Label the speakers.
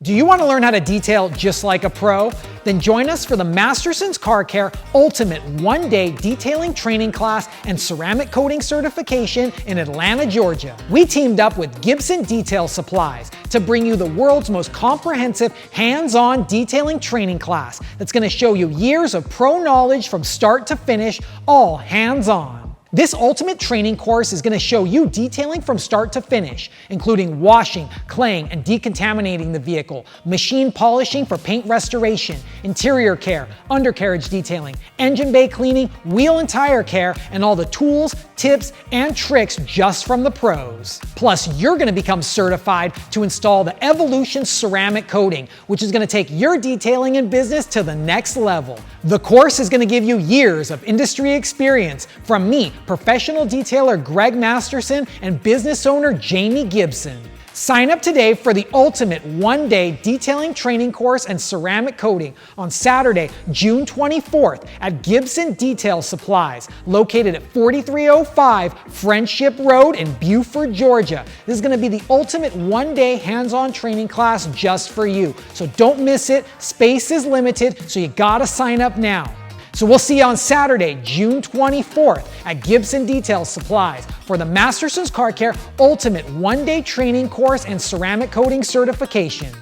Speaker 1: Do you want to learn how to detail just like a pro? Then join us for the Masterson's Car Care Ultimate One-Day Detailing Training Class and Ceramic Coating Certification in Atlanta, Georgia. We teamed up with Gibson Detail Supplies to bring you the world's most comprehensive hands-on detailing training class that's going to show you years of pro knowledge from start to finish, all hands-on. This ultimate training course is going to show you detailing from start to finish, including washing, claying, and decontaminating the vehicle, machine polishing for paint restoration, interior care, undercarriage detailing, engine bay cleaning, wheel and tire care, and all the tools, tips, and tricks just from the pros. Plus, you're going to become certified to install the Evolution ceramic coating, which is going to take your detailing and business to the next level. The course is going to give you years of industry experience from me, professional detailer Greg Masterson, and business owner Jamie Gibson. Sign up today for the ultimate one-day detailing training course and ceramic coating on Saturday, June 24th at Gibson Detail Supplies, located at 4305 Friendship Road in Buford, Georgia. This is going to be the ultimate one-day hands-on training class just for you. So don't miss it. Space is limited, so you gotta sign up now. So we'll see you on Saturday, June 24th at Gibson Detail Supplies for the Masterson's Car Care Ultimate One-Day Training Course and Ceramic Coating Certification.